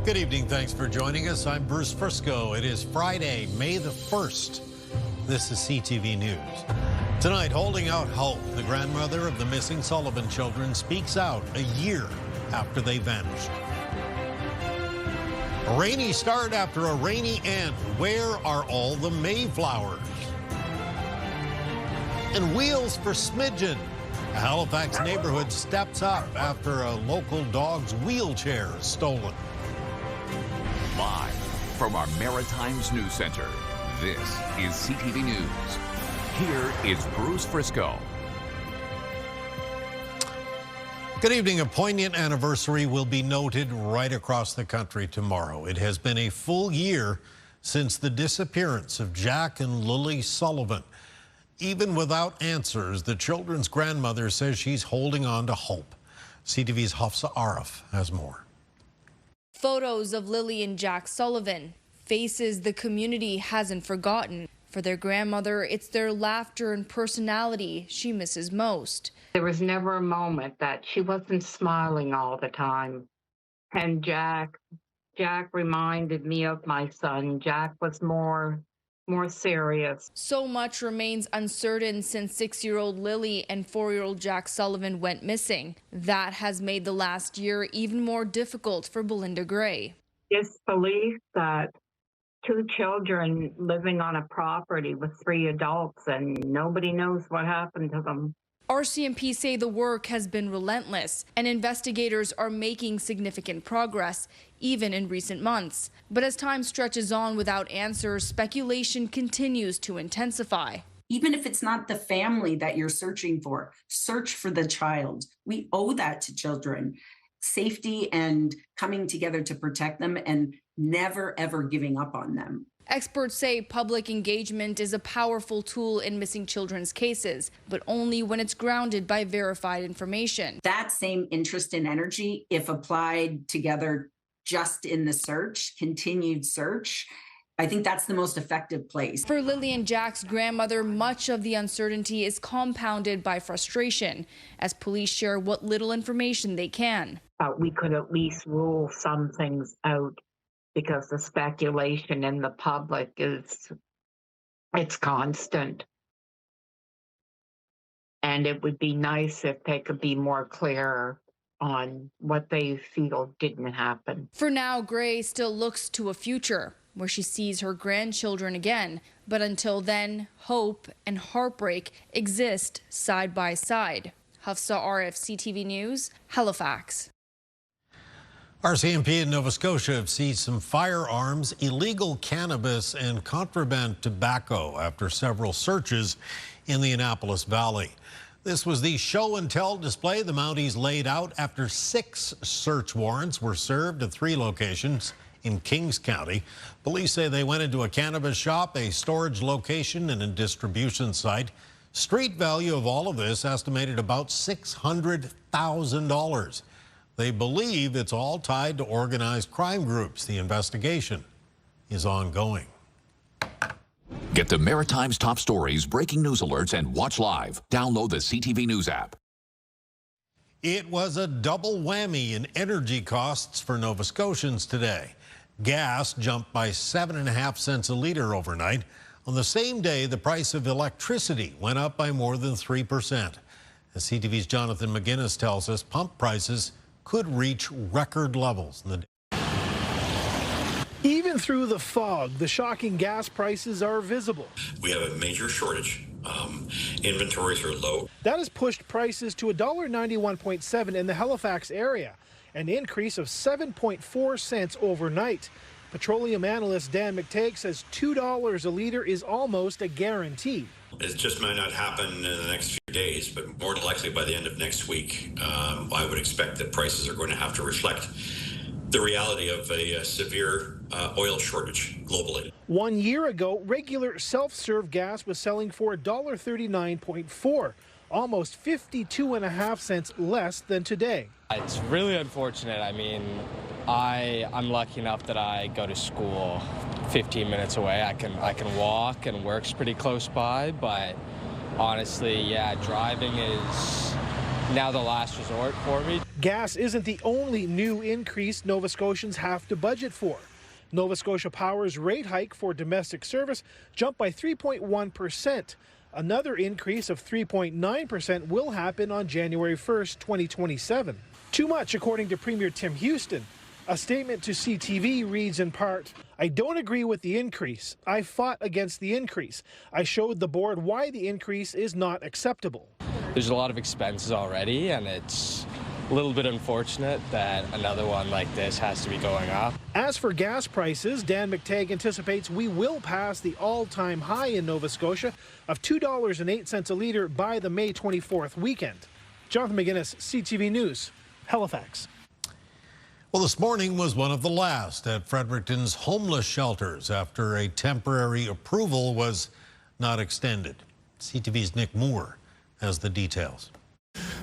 Good evening. Thanks for joining us. I'm Bruce Frisco. It is Friday, May the 1st. This is CTV News. Tonight, holding out hope, the grandmother of the missing Sullivan children speaks out a year after they vanished. A rainy start after a rainy end. Where are all the Mayflowers? And wheels for Smidgen. A Halifax neighborhood steps up after a local dog's wheelchair is stolen. Live from our Maritime's News Center, this is CTV News. Here is Bruce Frisco. Good evening. A poignant anniversary will be noted right across the country tomorrow. It has been a full year since the disappearance of Jack and Lily Sullivan. Even without answers, the children's grandmother says she's holding on to hope. CTV's Hafsa Arif has more. Photos of Lily and Jack Sullivan, faces the community hasn't forgotten. For their grandmother, it's their laughter and personality she misses most. There was never a moment that she wasn't smiling all the time. And Jack reminded me of my son. Jack was more serious. So much remains uncertain since 6-year-old Lily and 4-year-old Jack Sullivan went missing. That has made the last year even more difficult for Belinda Gray. Disbelief that 2 children living on a property with 3 adults and nobody knows what happened to them. RCMP say the work has been relentless and investigators are making significant progress, even in recent months. But as time stretches on without answers, speculation continues to intensify. Even if it's not the family that you're searching for, search for the child. We owe that to children. Safety and coming together to protect them and never, ever giving up on them. Experts say public engagement is a powerful tool in missing children's cases, but only when it's grounded by verified information. That same interest and energy, if applied together just in the search, continued search, I think that's the most effective place. For Lily and Jack's grandmother, much of the uncertainty is compounded by frustration as police share what little information they can. We could at least rule some things out, because the speculation in the public it's constant. And it would be nice if they could be more clear on what they feel didn't happen. For now, Gray still looks to a future where she sees her grandchildren again. But until then, hope and heartbreak exist side by side. Hafsa Arif, CTV News, Halifax. RCMP in Nova Scotia have seized some firearms, illegal cannabis, and contraband tobacco after several searches in the Annapolis Valley. This was the show and tell display the Mounties laid out after 6 search warrants were served at 3 locations in Kings County. Police say they went into a cannabis shop, a storage location, and a distribution site. Street value of all of this estimated about $600,000. They believe it's all tied to organized crime groups. The investigation is ongoing. Get the Maritime's top stories, breaking news alerts, and watch live. Download the CTV News app. It was a double whammy in energy costs for Nova Scotians today. Gas jumped by 7.5 cents a liter overnight. On the same day, the price of electricity went up by more than 3%. As CTV's Jonathan McGinnis tells us, pump prices could reach record levels in the day. Even through the fog, the shocking gas prices are visible. We have a major shortage. Inventories are low. That has pushed prices to $1.91.7 in the Halifax area, an increase of 7.4 cents overnight. Petroleum analyst Dan McTagg says $2 a liter is almost a guarantee. It just might not happen in the next few days, but more likely by the end of next week, I would expect that prices are going to have to reflect the reality of a severe oil shortage globally. 1 year ago, regular self-serve gas was selling for $1.39.4, almost 52.5 cents less than today. It's really unfortunate. I mean, I'm lucky enough that I go to school 15 minutes away. I can walk, and work's pretty close by, but honestly, yeah, driving is now the last resort for me. Gas isn't the only new increase Nova Scotians have to budget for. Nova Scotia Power's rate hike for domestic service jumped by 3.1%. Another increase of 3.9% will happen on January 1st, 2027. Too much, according to Premier Tim Houston. A statement to CTV reads in part, "I don't agree with the increase. I fought against the increase. I showed the board why the increase is not acceptable." There's a lot of expenses already, and it's a little bit unfortunate that another one like this has to be going up. As for gas prices, Dan McTagg anticipates we will pass the all-time high in Nova Scotia of $2.08 a litre by the May 24th weekend. Jonathan McGuinness, CTV News, Halifax. Well, this morning was one of the last at Fredericton's homeless shelters after a temporary approval was not extended. CTV's Nick Moore has the details.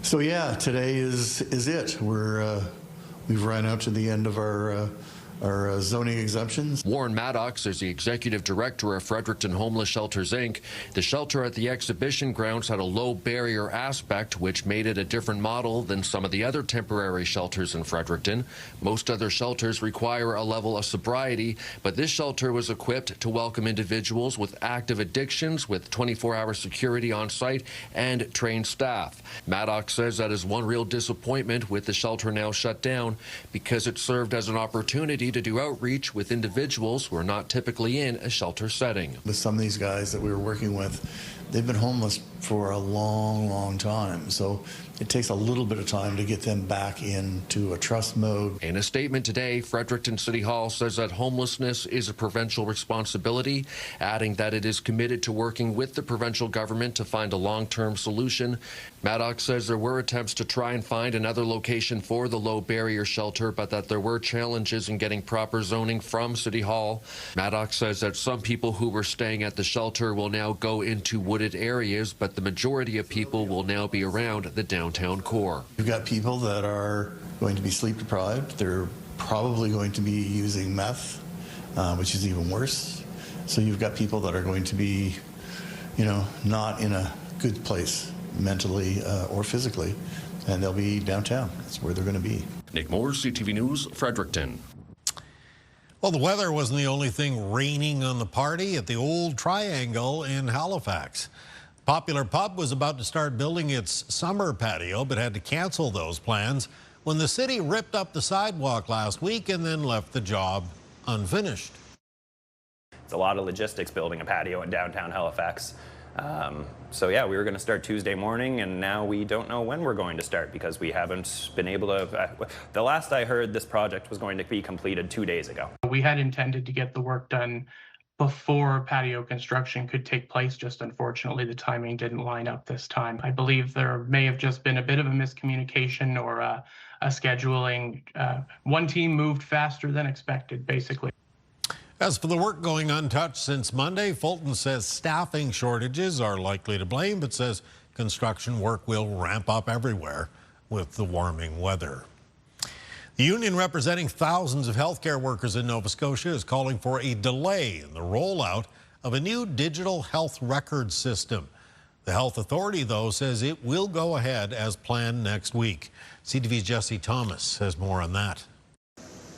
So yeah, today is it. We've run out to the end of our zoning exemptions. Warren Maddox is the executive director of Fredericton Homeless Shelters, Inc. The shelter at the exhibition grounds had a low barrier aspect, which made it a different model than some of the other temporary shelters in Fredericton. Most other shelters require a level of sobriety, but this shelter was equipped to welcome individuals with active addictions with 24-hour security on site and trained staff. Maddox says that is one real disappointment with the shelter now shut down because it served as an opportunity to do outreach with individuals who are not typically in a shelter setting. With some of these guys that we were working with, they've been homeless for a long, long time. So it takes a little bit of time to get them back into a trust mode. In a statement today, Fredericton City Hall says that homelessness is a provincial responsibility, adding that it is committed to working with the provincial government to find a long-term solution. Maddox says there were attempts to try and find another location for the low barrier shelter, but that there were challenges in getting proper zoning from City Hall. Maddox says that some people who were staying at the shelter will now go into wooded areas, but the majority of people will now be around the downtown core. You've got people that are going to be sleep deprived. They're probably going to be using meth, which is even worse. So you've got people that are going to be, not in a good place mentally or physically, and they'll be downtown. That's where they're going to be. Nick Moore, CTV News, Fredericton. Well, the weather wasn't the only thing raining on the party at the Old Triangle in Halifax. Popular Pub was about to start building its summer patio, but had to cancel those plans when the city ripped up the sidewalk last week and then left the job unfinished. It's a lot of logistics building a patio in downtown Halifax. So yeah, we were going to start Tuesday morning, and now we don't know when we're going to start because we haven't been able to. The last I heard, this project was going to be completed 2 days ago. We had intended to get the work done before patio construction could take place. Just unfortunately, the timing didn't line up this time. I believe there may have just been a bit of a miscommunication or a scheduling. One team moved faster than expected, basically. As for the work going untouched since Monday, Fulton says staffing shortages are likely to blame, but says construction work will ramp up everywhere with the warming weather. The union representing thousands of healthcare workers in Nova Scotia is calling for a delay in the rollout of a new digital health record system. The health authority, though, says it will go ahead as planned next week. CTV's Jesse Thomas has more on that.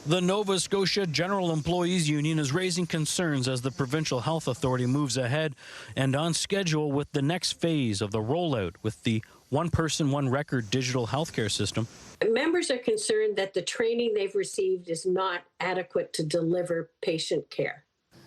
The Nova Scotia General Employees Union is raising concerns as the Provincial Health Authority moves ahead and on schedule with the next phase of the rollout with the one person, one record digital healthcare system. Members are concerned that the training they've received is not adequate to deliver patient care.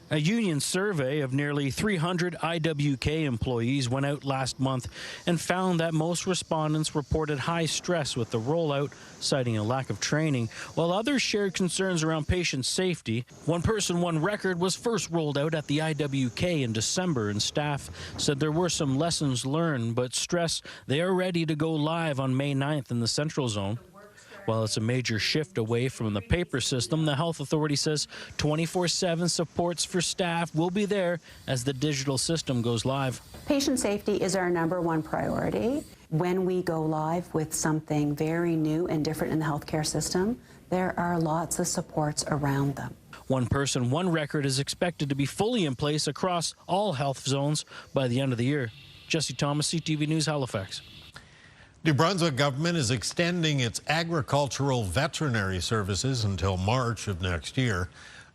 A union survey of nearly 300 IWK employees went out last month and found that most respondents reported high stress with the rollout, citing a lack of training, while others shared concerns around patient safety. One person, one record was first rolled out at the IWK in December, and staff said there were some lessons learned, but stress they are ready to go live on May 9th in the Central Zone. While it's a major shift away from the paper system, the health authority says 24/7 supports for staff will be there as the digital system goes live. Patient safety is our #1 priority. When we go live with something very new and different in the healthcare system, there are lots of supports around them. One person, one record is expected to be fully in place across all health zones by the end of the year. Jesse Thomas, CTV News, Halifax. New Brunswick government is extending its agricultural veterinary services until March of next year.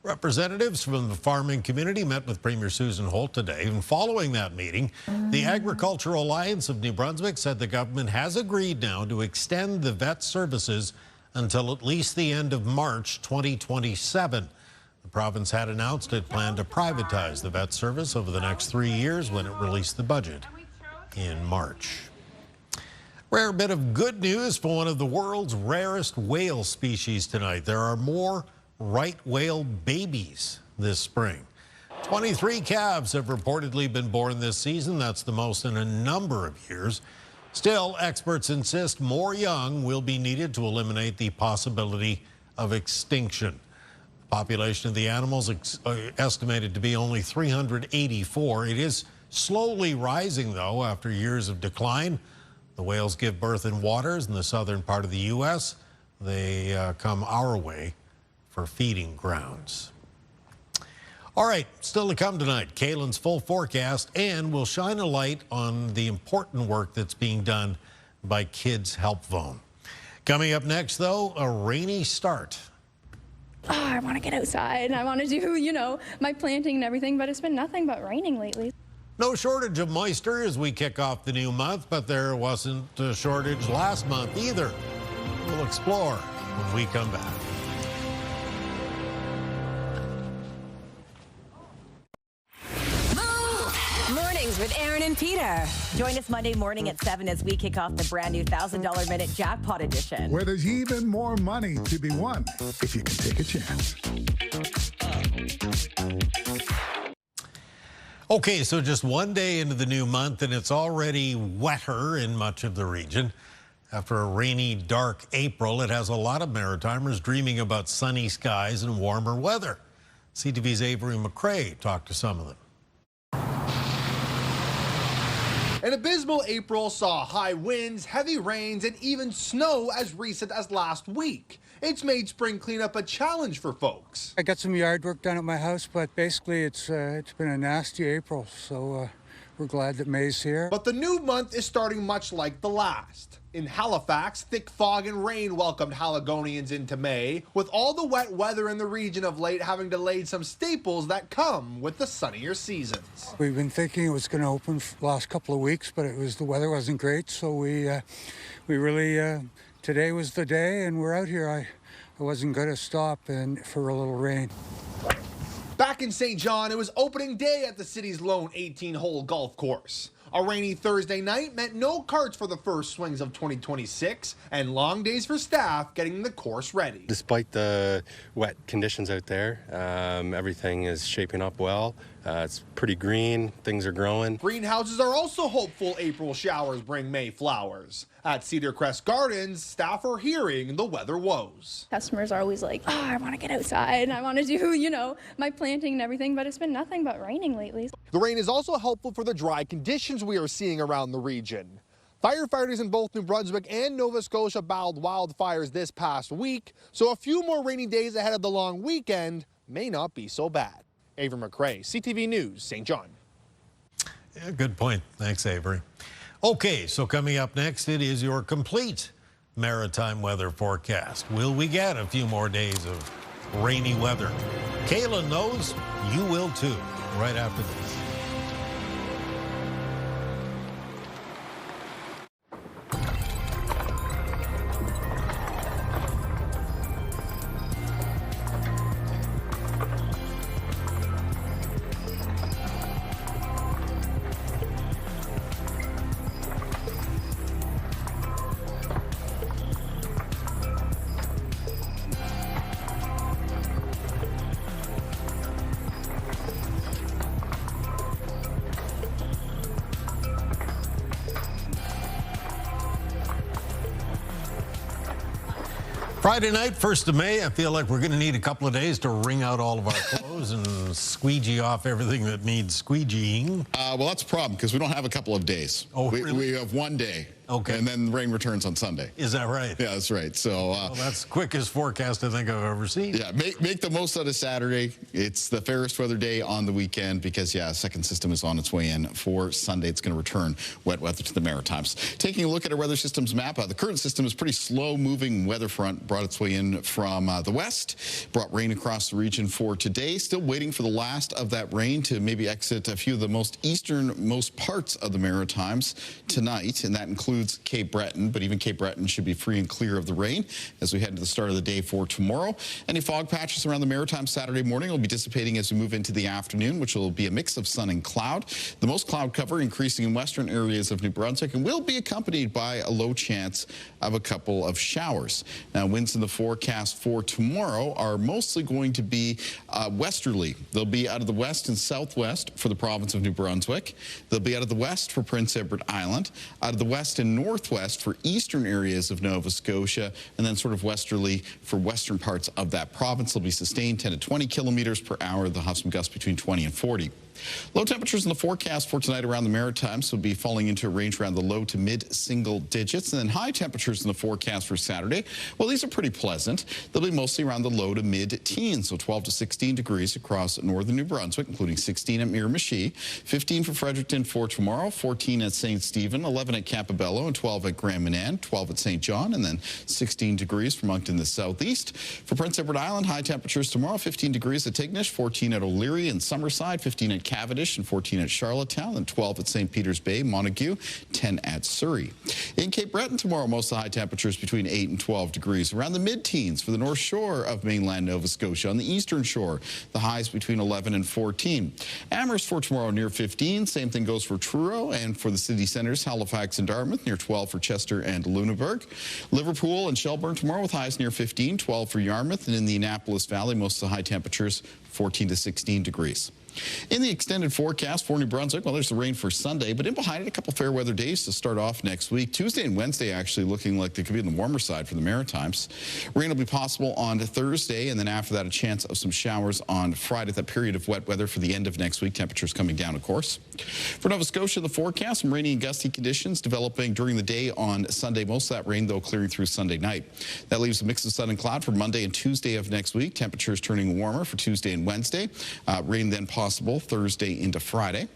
Representatives from the farming community met with Premier Susan Holt today, and following that meeting, the Agricultural Alliance of New Brunswick said the government has agreed now to extend the vet services until at least the end of March 2027. The province had announced it planned to privatize the vet service over the next 3 years when it released the budget in March. Rare bit of good news for one of the world's rarest whale species tonight. There are more right whale babies this spring. 23 calves have reportedly been born this season. That's the most in a number of years. Still, experts insist more young will be needed to eliminate the possibility of extinction. The population of the animals is estimated to be only 384. It is slowly rising, though, after years of decline. The whales give birth in waters in the southern part of the U.S. They come our way for feeding grounds. All right, still to come tonight, Kaylin's full forecast, and we'll shine a light on the important work that's being done by Kids Help Phone. Coming up next, though, a rainy start. Oh, I want to get outside and I want to do, my planting and everything, but it's been nothing but raining lately. No shortage of moisture as we kick off the new month, but there wasn't a shortage last month either. We'll explore when we come back. Mornings with Aaron and Peter. Join us Monday morning at 7 as we kick off the brand new $1,000 Minute Jackpot Edition. Where there's even more money to be won if you can take a chance. Okay, so just one day into the new month and it's already wetter in much of the region. After a rainy, dark April, it has a lot of Maritimers dreaming about sunny skies and warmer weather. CTV's Avery McCrae talked to some of them. An abysmal April saw high winds, heavy rains, and even snow as recent as last week. It's made spring cleanup a challenge for folks. I got some yard work done at my house, but basically it's been a nasty April, so we're glad that May's here. But the new month is starting much like the last. In Halifax, thick fog and rain welcomed Haligonians into May, with all the wet weather in the region of late having delayed some staples that come with the sunnier seasons. We've been thinking it was going to open for the last couple of weeks, but the weather wasn't great, so we really today was the day, and we're out here. I wasn't going to stop for a little rain. Back in St. John, it was opening day at the city's lone 18-hole golf course. A rainy Thursday night meant no carts for the first swings of 2026 and long days for staff getting the course ready. Despite the wet conditions out there, everything is shaping up well. It's pretty green, things are growing. Greenhouses are also hopeful April showers bring May flowers. At Cedar Crest Gardens, staff are hearing the weather woes. Customers are always like, oh, I want to get outside and I want to do, my planting and everything, but it's been nothing but raining lately. The rain is also helpful for the dry conditions we are seeing around the region. Firefighters in both New Brunswick and Nova Scotia battled wildfires this past week, so a few more rainy days ahead of the long weekend may not be so bad. Avery McCrae, CTV News, St. John. Yeah, good point. Thanks, Avery. Okay, so coming up next, it is your complete maritime weather forecast. Will we get a few more days of rainy weather? Kaylin knows, you will too, right after this. Friday night, 1st of May, I feel like we're going to need a couple of days to wring out all of our clothes and squeegee off everything that needs squeegeeing. Well, that's a problem because we don't have a couple of days. Oh, really? We have one day. Okay. And then the rain returns on Sunday. Is that right? Yeah, that's right. So well, that's the quickest forecast I think I've ever seen. Yeah, make the most out of Saturday. It's the fairest weather day on the weekend because, yeah, a second system is on its way in for Sunday. It's going to return wet weather to the Maritimes. Taking a look at our weather systems map, the current system is pretty slow-moving weather front, brought its way in from the west, brought rain across the region for today. Still waiting for the last of that rain to maybe exit a few of the most easternmost parts of the Maritimes tonight, and that includes Cape Breton, but even Cape Breton should be free and clear of the rain as we head to the start of the day for tomorrow. Any fog patches around the Maritime Saturday morning will be dissipating as we move into the afternoon, which will be a mix of sun and cloud. The most cloud cover increasing in western areas of New Brunswick and will be accompanied by a low chance of a couple of showers. Now, winds in the forecast for tomorrow are mostly going to be westerly. They'll be out of the west and southwest for the province of New Brunswick. They'll be out of the west for Prince Edward Island, out of the west and northwest for eastern areas of Nova Scotia, and then sort of westerly for western parts of that province. They'll be sustained 10 to 20 kilometers per hour. They'll have some gusts between 20 and 40. Low temperatures in the forecast for tonight around the Maritimes will be falling into a range around the low to mid-single digits. And then high temperatures in the forecast for Saturday, well, these are pretty pleasant. They'll be mostly around the low to mid-teens, so 12 to 16 degrees across northern New Brunswick, including 16 at Miramichi, 15 for Fredericton for tomorrow, 14 at St. Stephen, 11 at Campobello, and 12 at Grand Manan, 12 at St. John, and then 16 degrees for Moncton in the southeast. For Prince Edward Island, high temperatures tomorrow, 15 degrees at Tignish, 14 at O'Leary and Summerside, 15 at Cavendish, and 14 at Charlottetown, and 12 at St. Peter's Bay, Montague, 10 at Surrey. In Cape Breton tomorrow, most of the high temperatures between 8 and 12 degrees, around the mid-teens for the north shore of mainland Nova Scotia. On the eastern shore, the highs between 11 and 14. Amherst for tomorrow near 15. Same thing goes for Truro, and for the city centres, Halifax and Dartmouth, near 12 for Chester and Lunenburg. Liverpool and Shelburne tomorrow with highs near 15, 12 for Yarmouth, and in the Annapolis Valley, most of the high temperatures 14 to 16 degrees. In the extended forecast for New Brunswick, well, there's the rain for Sunday, but in behind it, a couple fair weather days to start off next week. Tuesday and Wednesday actually looking like they could be on the warmer side for the Maritimes. Rain will be possible on Thursday, and then after that, a chance of some showers on Friday. That period of wet weather for the end of next week. Temperatures coming down, of course. For Nova Scotia, the forecast, some rainy and gusty conditions developing during the day on Sunday. Most of that rain, though, clearing through Sunday night. That leaves a mix of sun and cloud for Monday and Tuesday of next week. Temperatures turning warmer for Tuesday and Wednesday. Rain then possible Thursday into Friday.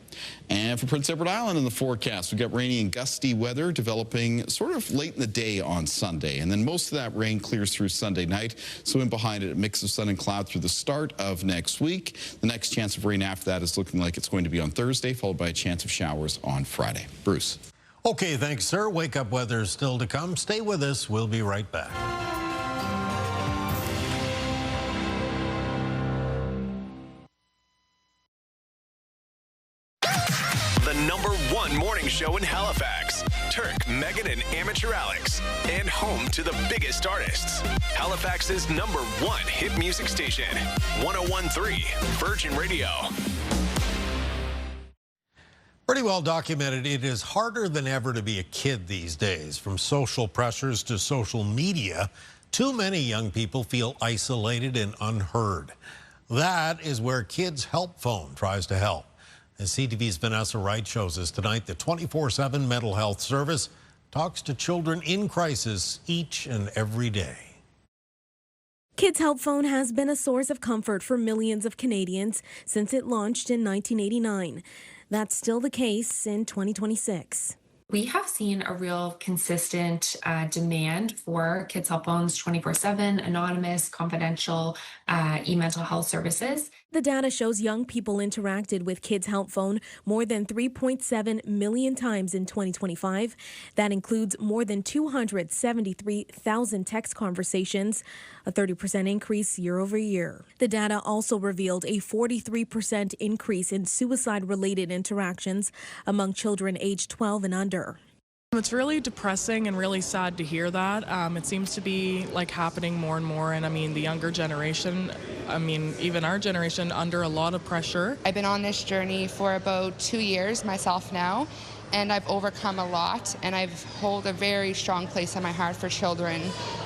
And for Prince Edward Island in the forecast, we've got rainy and gusty weather developing sort of late in the day on Sunday. And then most of that rain clears through Sunday night. So in behind it, a mix of sun and cloud through the start of next week. The next chance of rain after that is looking like it's going to be on Thursday, followed by a chance of showers on Friday. Bruce. Okay, thanks, sir. Wake up weather is still to come. Stay with us. We'll be right back. #1 morning show in Halifax. Turk, Megan, and Amateur Alex. And home to the biggest artists. Halifax's #1 hit music station. 101.3 Virgin Radio. Pretty well documented, it is harder than ever to be a kid these days. From social pressures to social media, too many young people feel isolated and unheard. That is where Kids Help Phone tries to help. As CTV's Vanessa Wright shows us tonight, the 24/7 mental health service talks to children in crisis each and every day. Kids Help Phone has been a source of comfort for millions of Canadians since it launched in 1989. That's still the case in 2026. We have seen a real consistent demand for Kids Help Phone's 24/7, anonymous, confidential e-mental health services. The data shows young people interacted with Kids Help Phone more than 3.7 million times in 2025. That includes more than 273,000 text conversations, a 30% increase year over year. The data also revealed a 43% increase in suicide-related interactions among children aged 12 and under. It's really depressing and really sad to hear that. It seems to be like happening more and more. And I mean, the younger generation, even our generation, under a lot of pressure. I've been on this journey for about 2 years myself now, and I've overcome a lot, and I've hold a very strong place in my heart for children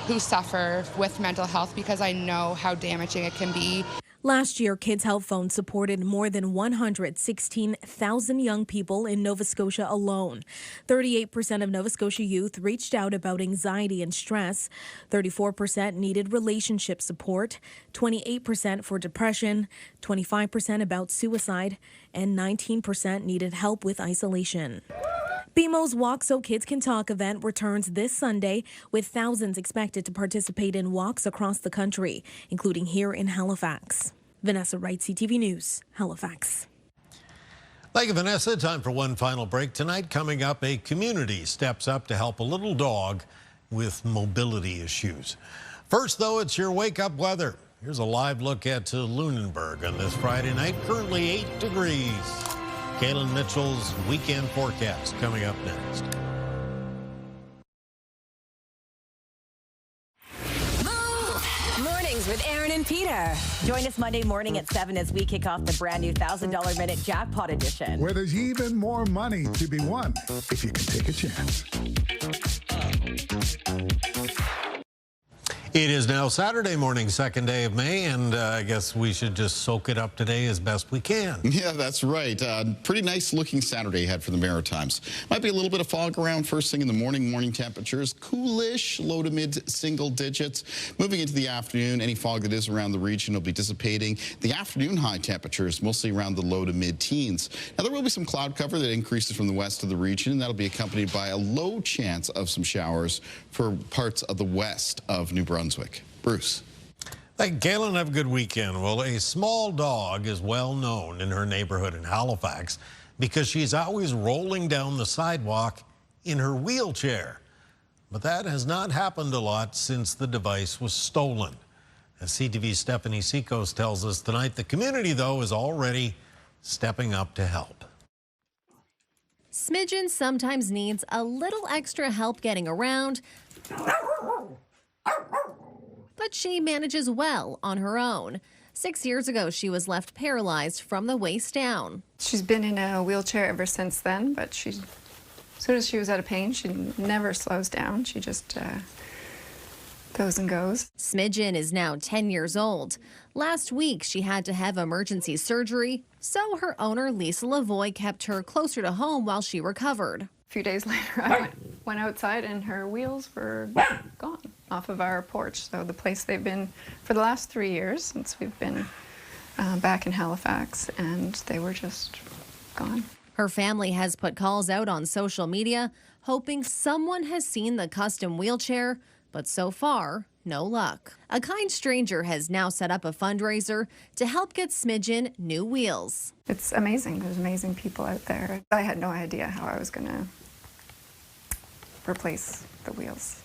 who suffer with mental health because I know how damaging it can be. Last year, Kids Help Phone supported more than 116,000 young people in Nova Scotia alone. 38% of Nova Scotia youth reached out about anxiety and stress. 34% needed relationship support, 28% for depression, 25% about suicide, and 19% needed help with isolation. BMO's Walk So Kids Can Talk event returns this Sunday, with thousands expected to participate in walks across the country, including here in Halifax. Vanessa Wright, CTV News, Halifax. Thank you, Vanessa. Time for one final break. Tonight, coming up, a community steps up to help a little dog with mobility issues. First, though, it's your wake-up weather. Here's a live look at Lunenburg on this Friday night. Currently 8 degrees. Kaylin Mitchell's weekend forecast coming up next. Mornings with Aaron and Peter. Join us Monday morning at 7 as we kick off the brand new $1,000 Minute Jackpot Edition. Where there's even more money to be won if you can take a chance. It is now Saturday morning, 2nd day of May, and I guess we should just soak it up today as best we can. Yeah, that's right. Pretty nice looking Saturday ahead for the Maritimes. Might be a little bit of fog around first thing in the morning. Morning temperatures coolish, low to mid single digits. Moving into the afternoon, any fog that is around the region will be dissipating. The afternoon high temperatures mostly around the low to mid teens. Now there will be some cloud cover that increases from the west of the region, and that'll be accompanied by a low chance of some showers for parts of the west of New Brunswick. Bruce. Thank you, Kaylin. Have a good weekend. Well, a small dog is well known in her neighborhood in Halifax because she's always rolling down the sidewalk in her wheelchair. But that has not happened a lot since the device was stolen. As CTV's Stephanie Seacos tells us tonight, the community, though, is already stepping up to help. Smidgen sometimes needs a little extra help getting around, but she manages well on her own. 6 years ago, she was left paralyzed from the waist down. She's been in a wheelchair ever since then, but as soon as she was out of pain, she never slows down. She just goes and goes. Smidgen is now 10 years old. Last week, she had to have emergency surgery, so her owner, Lisa Lavoie, kept her closer to home while she recovered. A few days later, I went outside and her wheels were gone off of our porch. So the place they've been for the last 3 years since we've been back in Halifax, and they were just gone. Her family has put calls out on social media, hoping someone has seen the custom wheelchair, but so far, no luck. A kind stranger has now set up a fundraiser to help get Smidgen new wheels. It's amazing. There's amazing people out there. I had no idea how I was going to replace the wheels.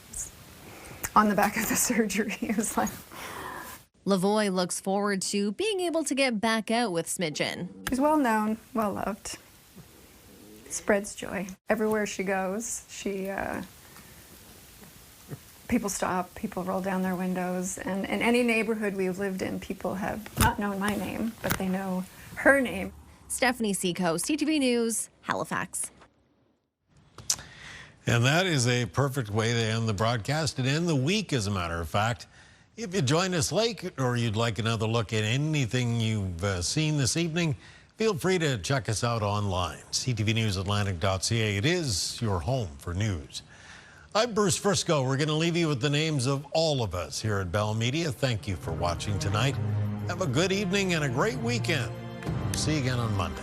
On the back of the surgery, it was like... Lavoie looks forward to being able to get back out with Smidgen. She's well known, well loved. Spreads joy. Everywhere she goes, people stop, people roll down their windows, and in any neighborhood we've lived in, people have not known my name, but they know her name. Stephanie Seacos, CTV News, Halifax. And that is a perfect way to end the broadcast and end the week, as a matter of fact. If you join us late or you'd like another look at anything you've seen this evening, feel free to check us out online, ctvnewsatlantic.ca. It is your home for news. I'm Bruce Frisco. We're going to leave you with the names of all of us here at Bell Media. Thank you for watching tonight. Have a good evening and a great weekend. See you again on Monday.